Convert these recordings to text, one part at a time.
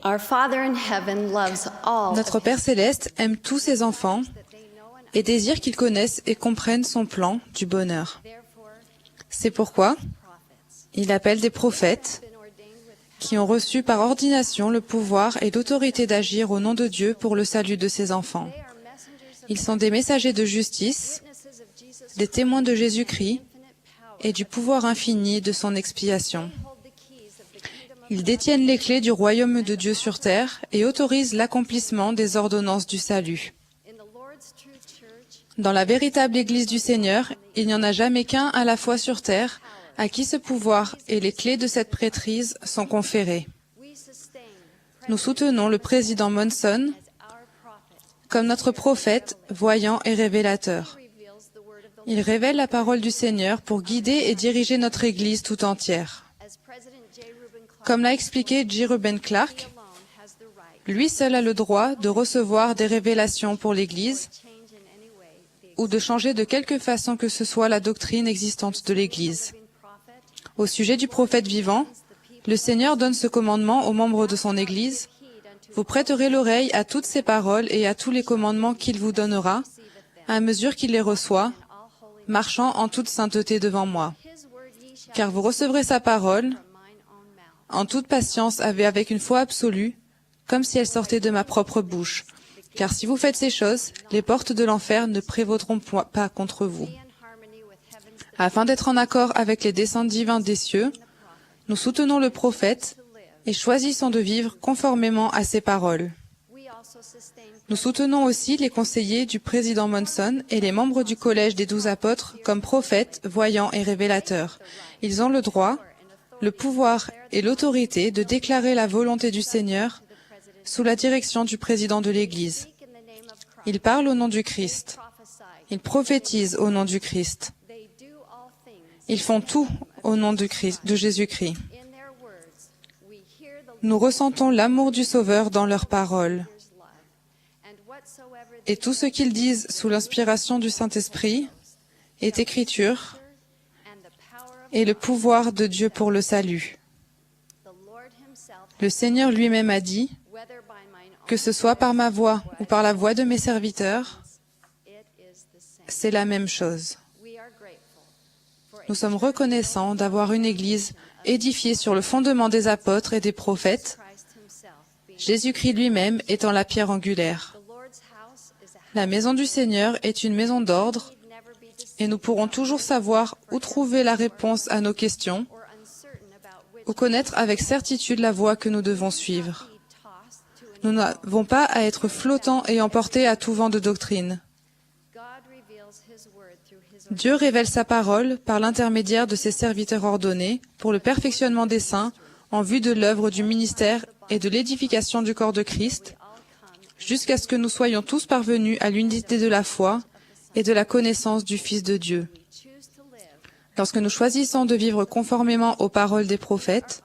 Our Father in heaven loves all Notre of Père Céleste aime tous ses enfants et désire qu'ils connaissent et comprennent son plan du bonheur. C'est pourquoi il appelle des prophètes qui ont reçu par ordination le pouvoir et l'autorité d'agir au nom de Dieu pour le salut de ses enfants. Ils sont des messagers de justice, des témoins de Jésus-Christ et du pouvoir infini de son expiation. Ils détiennent les clés du royaume de Dieu sur terre et autorisent l'accomplissement des ordonnances du salut. Dans la véritable Église du Seigneur, il n'y en a jamais qu'un à la fois sur terre à qui ce pouvoir et les clés de cette prêtrise sont conférées. Nous soutenons le président Monson comme notre prophète, voyant et révélateur. Il révèle la parole du Seigneur pour guider et diriger notre Église tout entière. Comme l'a expliqué J. Reuben Clark, lui seul a le droit de recevoir des révélations pour l'Église ou de changer de quelque façon que ce soit la doctrine existante de l'Église. Au sujet du prophète vivant, le Seigneur donne ce commandement aux membres de son Église. Vous prêterez l'oreille à toutes ses paroles et à tous les commandements qu'il vous donnera, à mesure qu'il les reçoit, marchant en toute sainteté devant moi. Car vous recevrez sa parole en toute patience et avec une foi absolue, comme si elle sortait de ma propre bouche. Car si vous faites ces choses, les portes de l'enfer ne prévaudront pas contre vous. Afin d'être en accord avec les desseins divins des cieux, nous soutenons le prophète et choisissons de vivre conformément à ses paroles. Nous soutenons aussi les conseillers du président Monson et les membres du collège des 12 apôtres comme prophètes, voyants et révélateurs. Ils ont le droit, le pouvoir et l'autorité de déclarer la volonté du Seigneur sous la direction du président de l'Église. Ils parlent au nom du Christ. Ils prophétisent au nom du Christ. Ils font tout au nom de Jésus-Christ. Nous ressentons l'amour du Sauveur dans leurs paroles. Et tout ce qu'ils disent sous l'inspiration du Saint-Esprit est écriture et le pouvoir de Dieu pour le salut. Le Seigneur lui-même a dit, que ce soit par ma voix ou par la voix de mes serviteurs, c'est la même chose. Nous sommes reconnaissants d'avoir une Église édifiée sur le fondement des apôtres et des prophètes, Jésus-Christ lui-même étant la pierre angulaire. La maison du Seigneur est une maison d'ordre et nous pourrons toujours savoir où trouver la réponse à nos questions ou connaître avec certitude la voie que nous devons suivre. Nous n'avons pas à être flottants et emportés à tout vent de doctrine. Dieu révèle sa parole par l'intermédiaire de ses serviteurs ordonnés pour le perfectionnement des saints en vue de l'œuvre du ministère et de l'édification du corps de Christ, jusqu'à ce que nous soyons tous parvenus à l'unité de la foi et de la connaissance du Fils de Dieu. Lorsque nous choisissons de vivre conformément aux paroles des prophètes,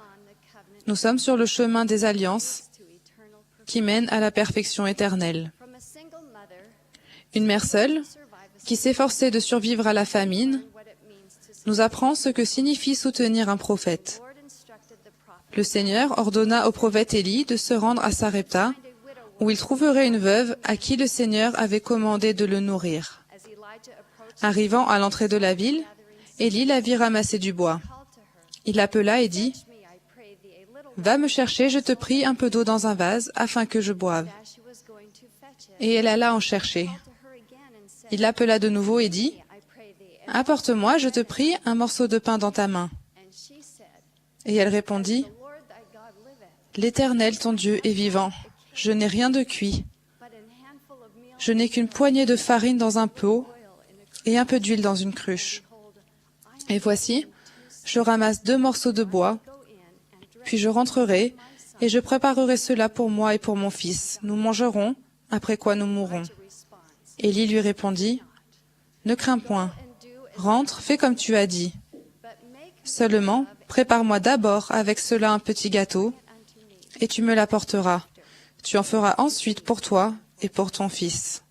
nous sommes sur le chemin des alliances qui mènent à la perfection éternelle. Une mère seule, qui s'efforçait de survivre à la famine, nous apprend ce que signifie soutenir un prophète. Le Seigneur ordonna au prophète Élie de se rendre à Sarepta, où il trouverait une veuve à qui le Seigneur avait commandé de le nourrir. Arrivant à l'entrée de la ville, Élie la vit ramasser du bois. Il l'appela et dit, « Va me chercher, je te prie, un peu d'eau dans un vase, afin que je boive. » Et elle alla en chercher. Il l'appela de nouveau et dit, « Apporte-moi, je te prie, un morceau de pain dans ta main. » Et elle répondit, « L'Éternel, ton Dieu, est vivant. Je n'ai rien de cuit. Je n'ai qu'une poignée de farine dans un pot et un peu d'huile dans une cruche. Et voici, je ramasse 2 morceaux de bois, puis je rentrerai et je préparerai cela pour moi et pour mon fils. Nous mangerons, après quoi nous mourrons. » Élie lui répondit, « Ne crains point, rentre, fais comme tu as dit. Seulement, prépare-moi d'abord avec cela un petit gâteau, et tu me l'apporteras. Tu en feras ensuite pour toi et pour ton fils. »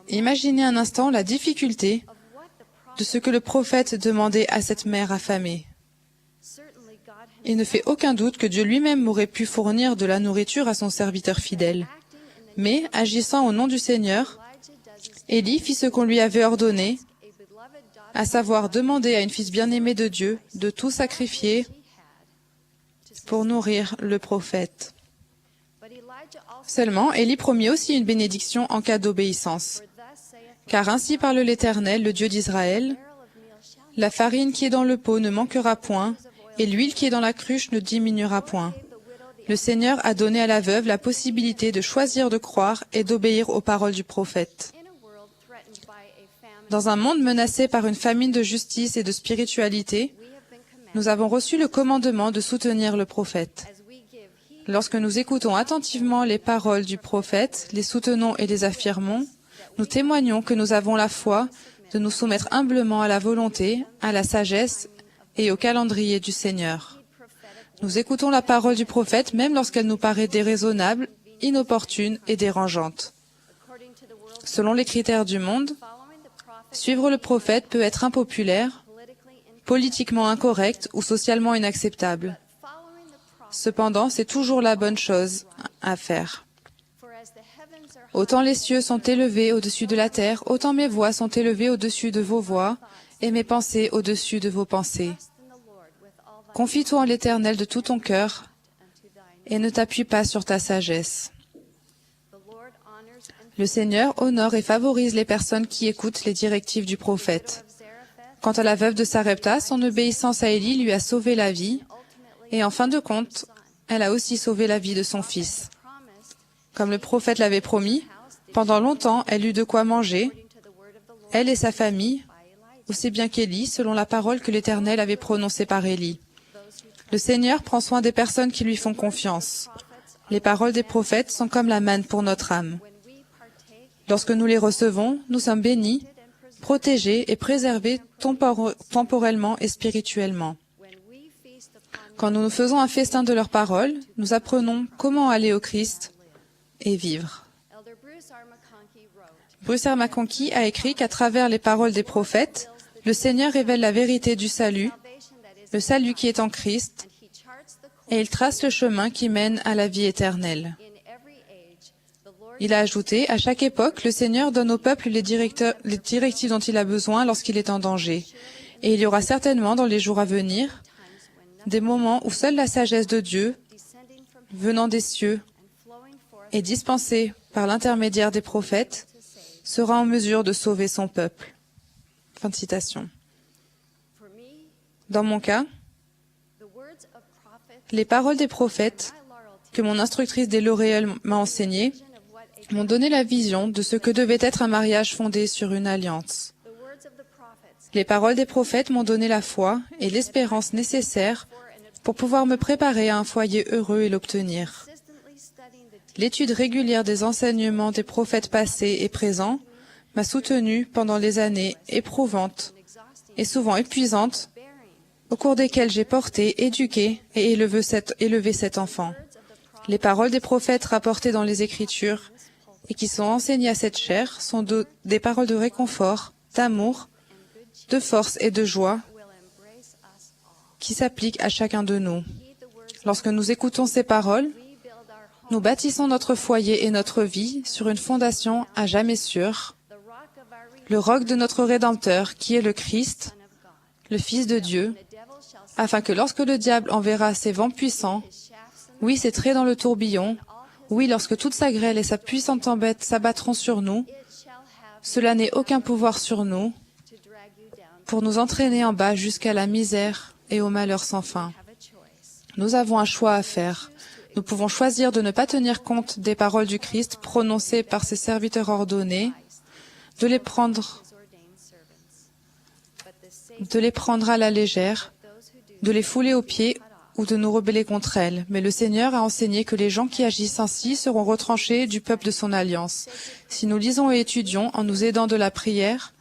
Imaginez un instant la difficulté de ce que le prophète demandait à cette mère affamée. Il ne fait aucun doute que Dieu lui-même aurait pu fournir de la nourriture à son serviteur fidèle. Mais, agissant au nom du Seigneur, Élie fit ce qu'on lui avait ordonné, à savoir demander à une fille bien-aimée de Dieu de tout sacrifier pour nourrir le prophète. Seulement, Élie promit aussi une bénédiction en cas d'obéissance. Car ainsi parle l'Éternel, le Dieu d'Israël, la farine qui est dans le pot ne manquera point, et l'huile qui est dans la cruche ne diminuera point. Le Seigneur a donné à la veuve la possibilité de choisir de croire et d'obéir aux paroles du prophète. Dans un monde menacé par une famine de justice et de spiritualité, nous avons reçu le commandement de soutenir le prophète. Lorsque nous écoutons attentivement les paroles du prophète, les soutenons et les affirmons, nous témoignons que nous avons la foi de nous soumettre humblement à la volonté, à la sagesse et au calendrier du Seigneur. Nous écoutons la parole du prophète même lorsqu'elle nous paraît déraisonnable, inopportune et dérangeante. Selon les critères du monde, suivre le prophète peut être impopulaire, politiquement incorrect ou socialement inacceptable. Cependant, c'est toujours la bonne chose à faire. Autant les cieux sont élevés au-dessus de la terre, autant mes voix sont élevées au-dessus de vos voix, et mes pensées au-dessus de vos pensées. Confie-toi en l'Éternel de tout ton cœur, et ne t'appuie pas sur ta sagesse. Le Seigneur honore et favorise les personnes qui écoutent les directives du prophète. Quant à la veuve de Sarepta, son obéissance à Élie lui a sauvé la vie, et en fin de compte, elle a aussi sauvé la vie de son fils. Comme le prophète l'avait promis, pendant longtemps, elle eut de quoi manger, elle et sa famille, aussi bien qu'Élie, selon la parole que l'Éternel avait prononcée par Élie. Le Seigneur prend soin des personnes qui lui font confiance. Les paroles des prophètes sont comme la manne pour notre âme. Lorsque nous les recevons, nous sommes bénis, protégés et préservés temporellement et spirituellement. Quand nous nous faisons un festin de leurs paroles, nous apprenons comment aller au Christ et vivre. Bruce R. McConkie a écrit qu'à travers les paroles des prophètes, le Seigneur révèle la vérité du salut, le salut qui est en Christ, et il trace le chemin qui mène à la vie éternelle. Il a ajouté, à chaque époque, le Seigneur donne au peuple les directives dont il a besoin lorsqu'il est en danger. Et il y aura certainement, dans les jours à venir, des moments où seule la sagesse de Dieu, venant des cieux et dispensée par l'intermédiaire des prophètes, sera en mesure de sauver son peuple. Fin de citation. Dans mon cas, les paroles des prophètes que mon instructrice des L'Oréal m'a enseignées m'ont donné la vision de ce que devait être un mariage fondé sur une alliance. Les paroles des prophètes m'ont donné la foi et l'espérance nécessaires pour pouvoir me préparer à un foyer heureux et l'obtenir. L'étude régulière des enseignements des prophètes passés et présents m'a soutenu pendant les années éprouvantes et souvent épuisantes au cours desquelles j'ai porté, éduqué et élevé cet enfant. Les paroles des prophètes rapportées dans les Écritures et qui sont enseignées à cette chair sont des paroles de réconfort, d'amour, de force et de joie qui s'appliquent à chacun de nous. Lorsque nous écoutons ces paroles, nous bâtissons notre foyer et notre vie sur une fondation à jamais sûre, le roc de notre Rédempteur, qui est le Christ, le Fils de Dieu, afin que lorsque le diable enverra ses vents puissants, oui, ses traits dans le tourbillon, oui, lorsque toute sa grêle et sa puissante tempête s'abattront sur nous, cela n'ait aucun pouvoir sur nous pour nous entraîner en bas jusqu'à la misère et au malheur sans fin. Nous avons un choix à faire. Nous pouvons choisir de ne pas tenir compte des paroles du Christ prononcées par ses serviteurs ordonnés, de les prendre à la légère, de les fouler aux pieds ou de nous rebeller contre elles. Mais le Seigneur a enseigné que les gens qui agissent ainsi seront retranchés du peuple de son alliance. Si nous lisons et étudions en nous aidant de la prière,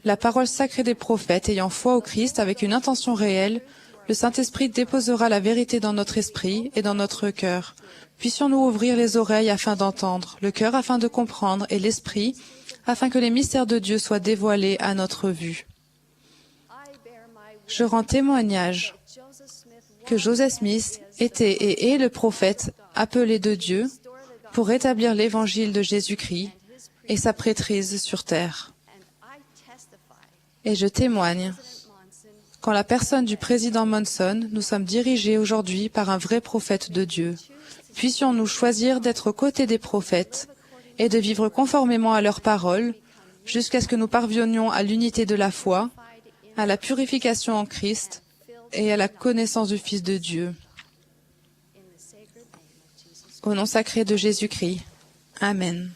la parole sacrée des prophètes ayant foi au Christ avec une intention réelle, le Saint-Esprit déposera la vérité dans notre esprit et dans notre cœur. Puissions-nous ouvrir les oreilles afin d'entendre, le cœur afin de comprendre et l'esprit afin que les mystères de Dieu soient dévoilés à notre vue. Je rends témoignage que Joseph Smith était et est le prophète appelé de Dieu pour rétablir l'évangile de Jésus-Christ et sa prêtrise sur terre. Et je témoigne qu'en la personne du président Monson, nous sommes dirigés aujourd'hui par un vrai prophète de Dieu. Puissions-nous choisir d'être aux côtés des prophètes et de vivre conformément à leurs paroles jusqu'à ce que nous parvenions à l'unité de la foi, à la purification en Christ et à la connaissance du Fils de Dieu. Au nom sacré de Jésus-Christ. Amen.